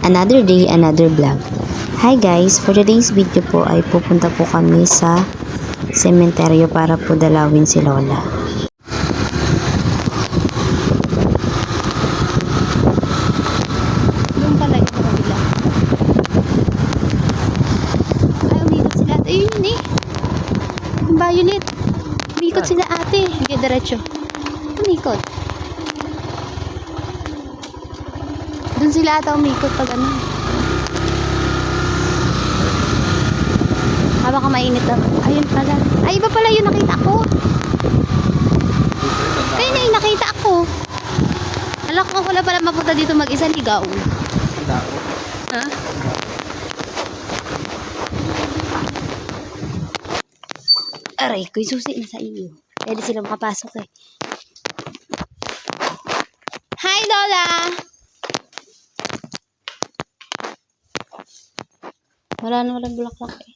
Another day, another vlog. Hi guys, for today's video po ay pupunta po kami sa sementeryo para po dalawin si Lola. Doon pala yung kabila. Ay, umikot sila ate. Ayun eh. Yung violet. Umikot sila ate. Hindi, diretso. Umikot. Doon sila ata umikot pag ano. Habang ka mainit lang. Ayun pala. Ay, iba pala yung nakita ko. Kaya na yung nakita ako. Alam ko wala pala mapunta dito mag-isa, ligaw. Ha? Aray ko, yung susi na sa iyo. Pwede sila makapasok eh. Hi, Lola! Walang bulaklak eh.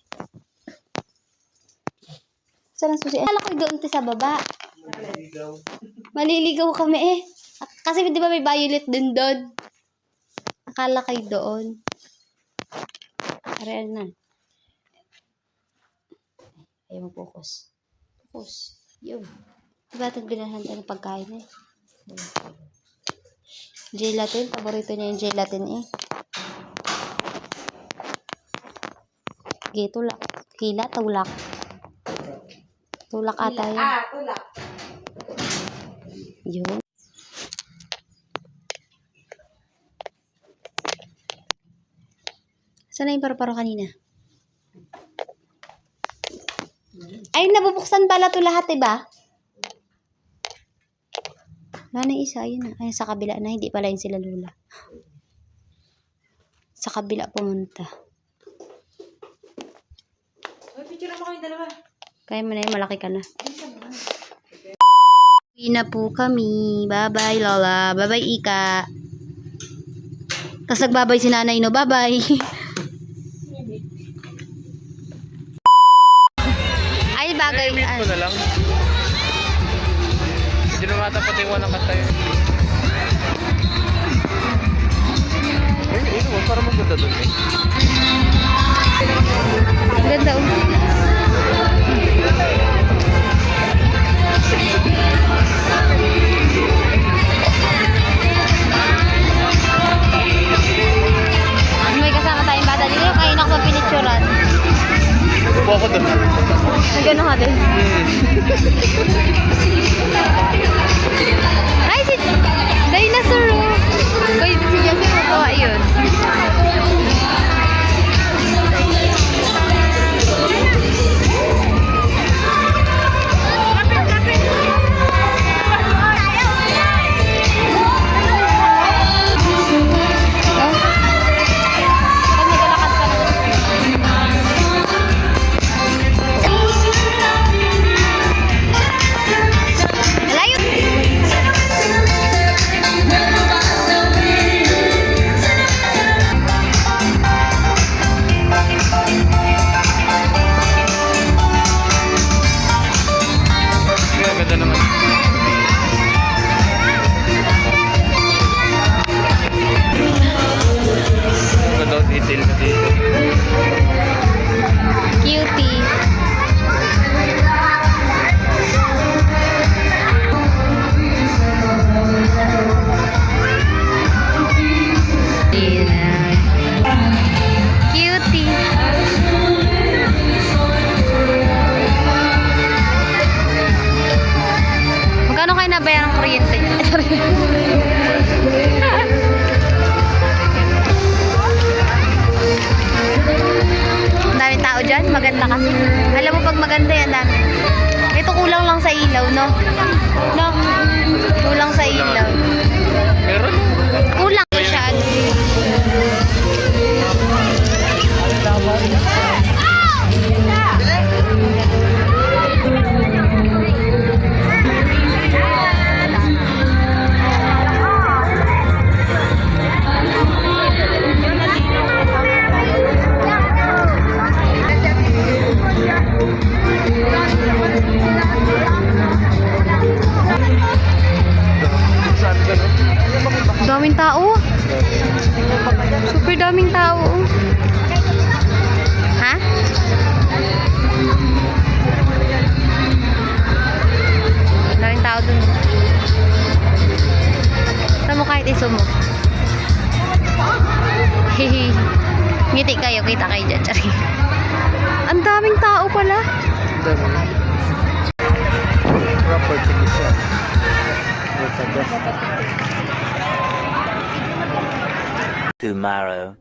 Saan ang susi? Alam ko doon sa baba. Maliligaw kami eh. Kasi di ba may violet din doon? Akala kayo doon. Aray na. Ayaw mag-focus. Focus. Yun. Diba itong binahan tayo ng pagkain eh. Gelatin. Paborito niya yung gelatin eh. Tulak. Hila, tulak. Tulak ata yun. Tulak. Yun. Saan na yung paru-paro kanina? Ay, nabubuksan pala ito lahat, diba? Wala na isa, ayun na. Ayun, sa kabila na. Hindi pala yun sila Lola. Sa kabila pumunta. Picture mo kami dalawa. Kaya mo na yun, malaki ka na. Uwi na po kami. Bye-bye, Lola. Bye-bye, Ika. Tapos nagbabay si nanay, no? Bye-bye. Ay, bagay. Limit ko na lang. Hindi na matapat yung walang kata yun. Ayun, para maganda doon eh. Ganda, may kasama tayong bata dito. Kayo na ako pinicturan. Upo ako doon. May gano'n ka din. Ay, si dinosaur. Kaya si Jesse magawa yun. Ganda naman. Ganda detail na dito. Cutie. Cutie. Magkano kayo nabayaran ng kuryente? Ang daming tao dyan. Maganda kasi. Alam mo pag maganda yan, dami. Ito kulang lang sa ilaw, no? No? Kulang sa ilaw. Meron? Kulang siya. Super daming tao. Ha? Daming tao dun. Tama mo kahit iso mo. Hehe. Ngiti kayo, kita kayo dyan. Tsari. Ang daming tao pala. Property ko siya. Tomorrow.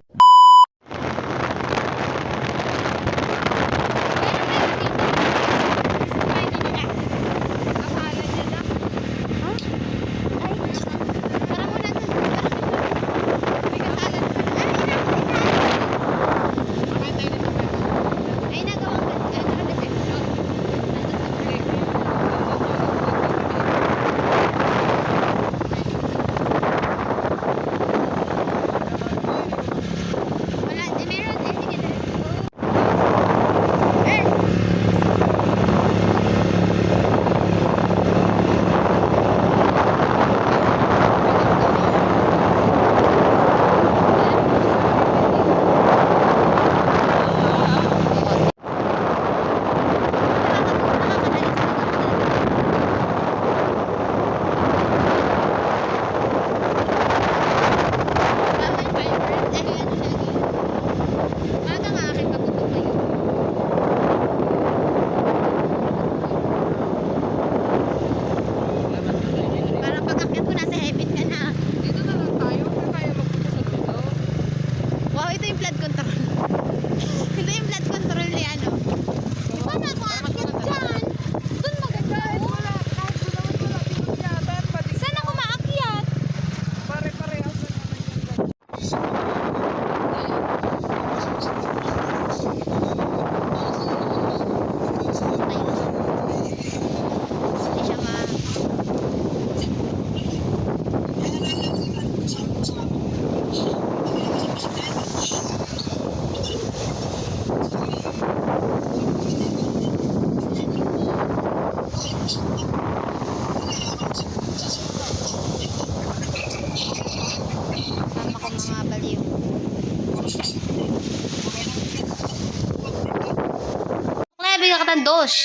Dos.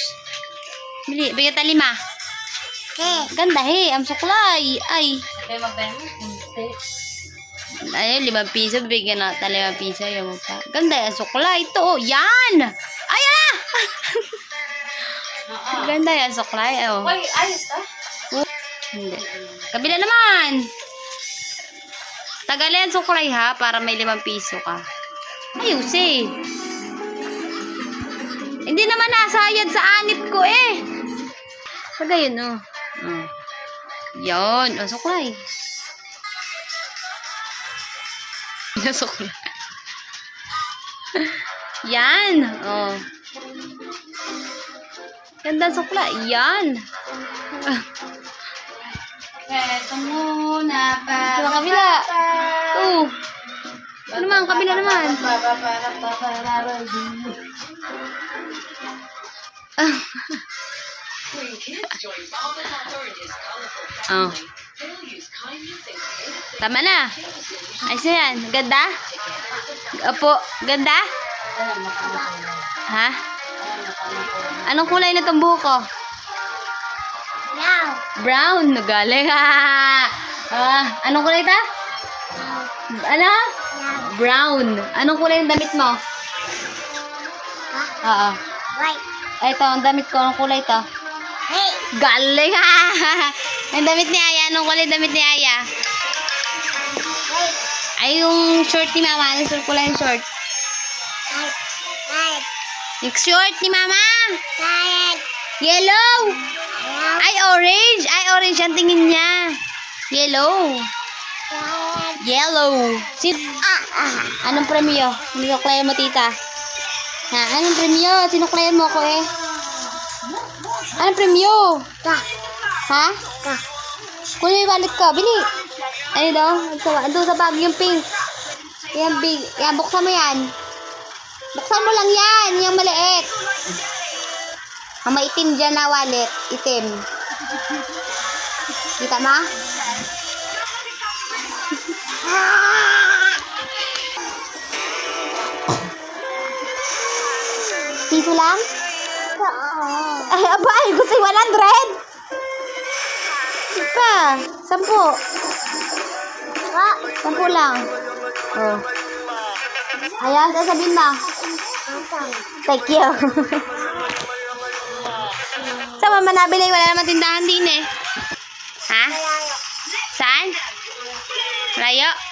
Bili, bigyan ta 5. Ganda ang suklay. Ay. Ay, 5 piso. Bigyan na ta 5 piso. Yung pa. Ganda ang suklay. Ito, oh. Yan! Ayan na! Ganda ang suklay. Oh. Uy, ayos ta? Hindi. Kabila naman. Tagal yan suklay ha. Para may 5 piso ka. Ayos eh. Hindi naman nasayad sa anit ko eh. Pagka yun, oh. Yan. Oh, suklay. Suklay. Yan. Oh. Ganda suklay. Yan. Ito muna pa. Sa kabila. Oh. Ano naman? Kabila naman. Oh. Tama na. Ayos na yan. Ganda? Opo. Ganda? Ha? Anong kulay na itong buhok ko? Now. Brown. Nagaling. Anong kulay ta? Ano? Brown. Anong kulay yung damit mo? Oo. White. Ito, ang damit ko. Anong kulay to? Hey. Galing ang damit ni Aya. Anong kulay damit ni Aya? White. Ay, yung short ni Mama. Anong kulay yung short? White. White. Yung short ni Mama. White. Yellow. Ay, orange. Ay, orange ang tingin niya. Yellow. Yellow. Anong premyo? Sinuklayan mo, tita? Ha? Anong premyo? Sinuklayan mo ako eh. Anong premyo? Ha? Kunin yung wallet ko. Bili. Ano daw? Ando sa bag yung pink. Yan, big. Yan, buksan mo yan. Buksan mo lang yan. Yung maliit. Ang maitim dyan na wallet. Itim. Kita mo? Ay, abay, gusto yung 100. Pa, 10. Wa. 10 lang. Oh. Ayan, sasabihin mo. Matang. Thank you. Saan mo manabili? Wala naman tindahan din eh. Ha? Malayo. Saan? Layo?